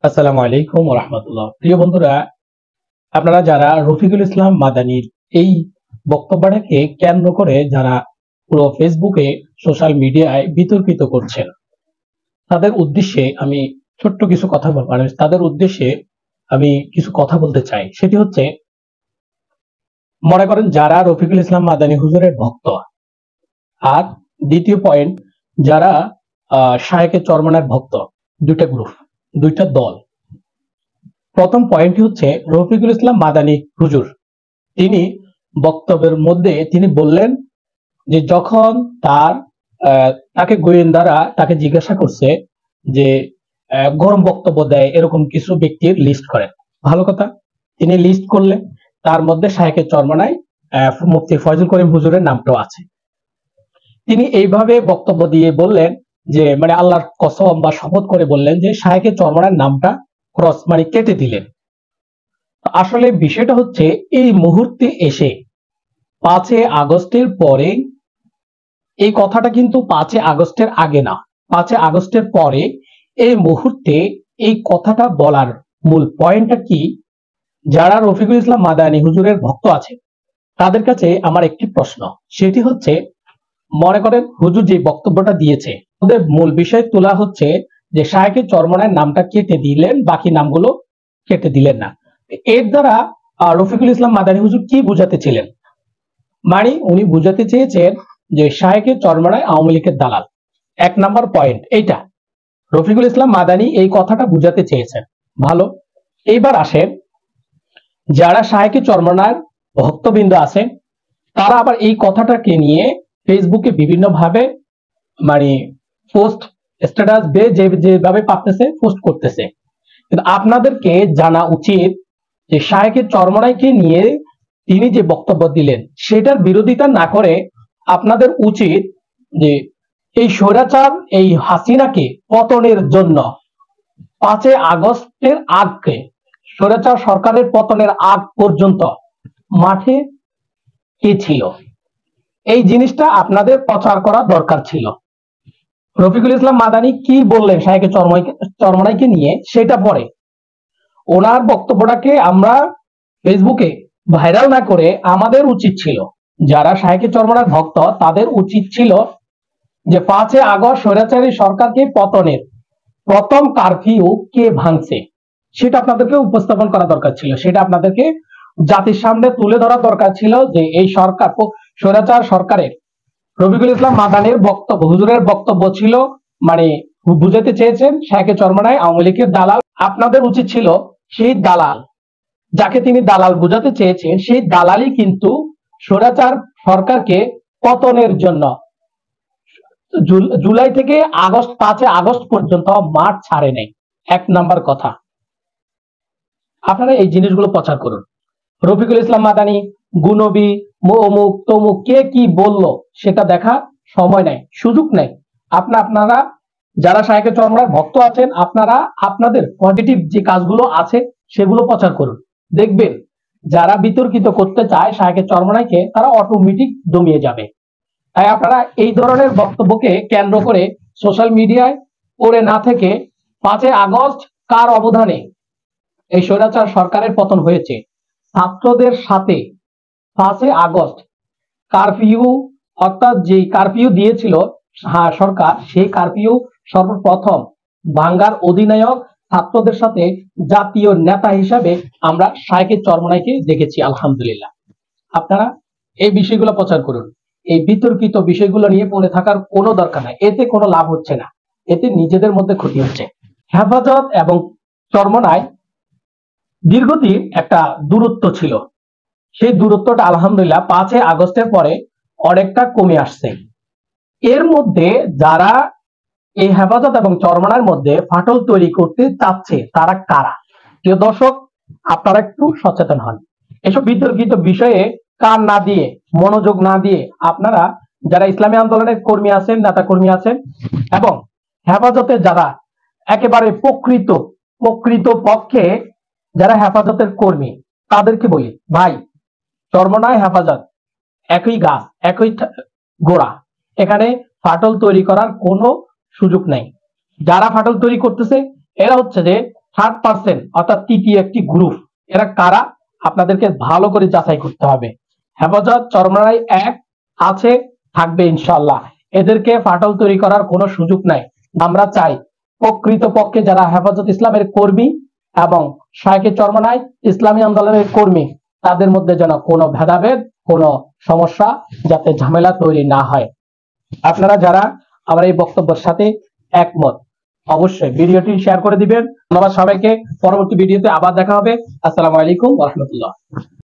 আসসালামু আলাইকুম ওয়া রাহমাতুল্লাহ। প্রিয় বন্ধুরা, আপনারা যারা রফিকুল ইসলাম মাদানির এই বক্তব্যটাকে কেন্দ্র করে যারা পুরো ফেসবুকে সোশ্যাল মিডিয়ায় বিতর্কিত করছেন, তাদের উদ্দেশ্যে আমি ছোট্ট কিছু কথা বলবো। তাদের উদ্দেশ্যে আমি কিছু কথা বলতে চাই। সেটি হচ্ছে, মনে করেন যারা রফিকুল ইসলাম মাদানি হুজুরের ভক্ত, আর দ্বিতীয় পয়েন্ট যারা শায়েখে চরমনার ভক্ত। দুইটা গ্রুপ, দুইটা দল। প্রথম পয়েন্টটি হচ্ছে, রফিকুল ইসলাম মাদানি হুজুর তিনি বক্তব্যের মধ্যে তিনি বললেন যে যখন তাকে গোয়েন্দারা তাকে জিজ্ঞাসা করছে যে গরম বক্তব্য দেয় এরকম কিছু ব্যক্তির লিস্ট করেন। ভালো কথা, তিনি লিস্ট করলেন, তার মধ্যে শায়েখে চরমনায় মুফতি ফয়জুল করিম হুজুরের নামটাও আছে। তিনি এইভাবে বক্তব্য দিয়ে বললেন যে মানে আল্লাহর কসম বা শপথ করে বললেন যে শায়েখে চরমনার নামটা ক্রস মানে কেটে দিলেন। আসলে বিষয়টা হচ্ছে, এই মুহূর্তে এসে 5 আগস্টের পরে, এই কথাটা কিন্তু 5 আগস্টের আগে না, 5 আগস্টের পরে এই মুহূর্তে এই কথাটা বলার মূল পয়েন্টটা কি? যারা রফিকুল ইসলাম মাদানি হুজুরের ভক্ত আছে তাদের কাছে আমার একটি প্রশ্ন, সেটি হচ্ছে, মনে করেন হুজুর যে বক্তব্যটা দিয়েছে ওদের মূল বিষয় তোলা হচ্ছে যে শায়েখে চরমনার নামটা কেটে দিলেন, বাকি নামগুলো কেটে দিলেন না। এর দ্বারা রফিকুল ইসলাম মাদানি হুজুর কি বুঝাতে ছিলেন? মানে উনি বুঝাতে চেয়েছেন যে শায়েখে চরমনায় আওয়ামী লীগের দালাল। 1 নাম্বার পয়েন্ট এইটা রফিকুল ইসলাম মাদানি এই কথাটা বুঝাতে চেয়েছেন। ভালো, এইবার আসেন, যারা শায়েখে চরমনার ভক্তবৃন্দ আছেন তারা আবার এই কথাটাকে নিয়ে ফেসবুকে বিভিন্ন ভাবে মানে পোস্ট, স্ট্যাটাস যেভাবে পারতেছে পোস্ট করতেছে। কিন্তু আপনাদেরকে জানা উচিত যে শায়েখে চরমনাইকে নিয়ে তিনি যে বক্তব্য দিলেন সেটার বিরোধিতা না করে আপনাদের উচিত যে এই স্বৈরাচার এই হাসিনাকে পতনের জন্য 5 আগস্টের আগে, স্বৈরাচার সরকারের পতনের আগ পর্যন্ত মাঠে কে ছিল, এই জিনিসটা আপনাদের প্রচার করা দরকার ছিল। রফিকুল ইসলাম মাদানি কি বললেন শায়েখে চরমনাইকে নিয়ে সেটা পরে, ওনার বক্তব্যটাকে আমরা ফেসবুকে ভাইরাল না করে আমাদের উচিত ছিল, যারা শায়েখে চরমনার ভক্ত তাদের উচিত ছিল যে 5 আগস্ট স্বৈরাচারী সরকারকে পতনের প্রথম কারফিউ কে ভাঙছে সেটা আপনাদেরকে উপস্থাপন করা দরকার ছিল। সেটা আপনাদেরকে জাতির সামনে তুলে ধরা দরকার ছিল যে এই সরকার, স্বৈরাচার সরকারের রফিকুল ইসলাম মাদানির বক্তব্য, হুজুরের বক্তব্য ছিল মানে বুঝাতে চেয়েছেন শায়েখে চরমনায় আওয়ামী লীগের দালাল। আপনাদের উচিত ছিল সেই দালাল, যাকে তিনি দালাল বুঝাতে চেয়েছেন, সেই দালালই কিন্তু স্বৈরাচার সরকারকে পতনের জন্য জুলাই থেকে আগস্ট 5 আগস্ট পর্যন্ত মাঠ ছাড়ে নেই। 1 নাম্বার কথা, আপনারা এই জিনিসগুলো প্রচার করুন। রফিকুল ইসলাম মাদানি গুনবী অমুক তমুক কে কি বললো সেটা দেখা সময় নেই, সুযোগ নেই। আপনারা যারা শায়েখে চরমনার ভক্ত আছেন আপনারা আপনাদের পজিটিভ যে কাজগুলো আছে সেগুলো প্রচার করুন। দেখবেন যারা বিতর্কিত করতে চায় শায়েখে চরমনাইকে তারা অটোমেটিক দমিয়ে যাবে। তাই আপনারা এই ধরনের বক্তব্যকে কেন্দ্র করে সোশ্যাল মিডিয়ায় পড়ে না থেকে 5 আগস্ট কার অবদানে এই স্বৈরাচার সরকারের পতন হয়েছে, ছাত্রদের সাথে 5 আগস্ট কারফিউ, অর্থাৎ যে কারফিউ দিয়েছিল সরকার, সেই কারফিউ সর্বপ্রথম ভাঙ্গার অধিনায়ক ছাত্রদের সাথে জাতীয় নেতা হিসাবে আমরা শায়েখে চরমনাইকে দেখেছি। আলহামদুলিল্লাহ, আপনারা এই বিষয়গুলো প্রচার করুন। এই বিতর্কিত বিষয়গুলো নিয়ে পড়ে থাকার কোনো দরকার নাই, এতে কোনো লাভ হচ্ছে না, এতে নিজেদের মধ্যে ক্ষতি হচ্ছে। হেফাজত এবং চরমনায় দীর্ঘদিন একটা দূরত্ব ছিল, সেই দূরত্বটা আলহামদুলিল্লাহ 5 আগস্টের পরে অনেকটা কমে আসছে। এর মধ্যে যারা এই হেফাজত এবং চরমনার মধ্যে ফাটল তৈরি করতে চাচ্ছে তারা কারা? প্রিয় দর্শক, আপনারা একটু সচেতন হন। এসব বিতর্কিত বিষয়ে কান না দিয়ে, মনোযোগ না দিয়ে, আপনারা যারা ইসলামী আন্দোলনের কর্মী আছেন, নেতা কর্মী আছেন এবং হেফাজতের যারা একেবারে প্রকৃত পক্ষে যারা হেফাজতের কর্মী তাদেরকে বলি, ভাই চরমনায় হেফাজত একই গাছ একই গোড়া, এখানে ফাটল তৈরি করার কোনো সুযোগ নেই। যারা ফাটল তৈরি করতেছে এরা হচ্ছে যে থার্ড পার্সন অর্থাৎ তৃতীয় একটি গ্রুপ, এরা কারা আপনাদেরকে ভালো করে যাচাই করতে হবে। হেফাজত চরমনাই এক আছে, থাকবে ইনশাআল্লাহ। এদেরকে ফাটল তৈরি করার কোনো সুযোগ নাই। আমরা চাই প্রকৃতপক্ষে যারা হেফাজত ইসলামের কর্মী এবং শায়েখে চরমনাই ইসলামী আন্দোলনের কর্মী, তাদের মধ্যে যেন কোনো ভেদাভেদ, কোনো সমস্যা যাতে ঝামেলা তৈরি না হয়। আপনারা যারা আমার এই বক্তব্যের সাথে একমত, অবশ্যই ভিডিওটি শেয়ার করে দিবেন। ধন্যবাদ সবাইকে। পরবর্তী ভিডিওতে আবার দেখা হবে। আসসালামু আলাইকুম ওয়া রাহমাতুল্লাহ।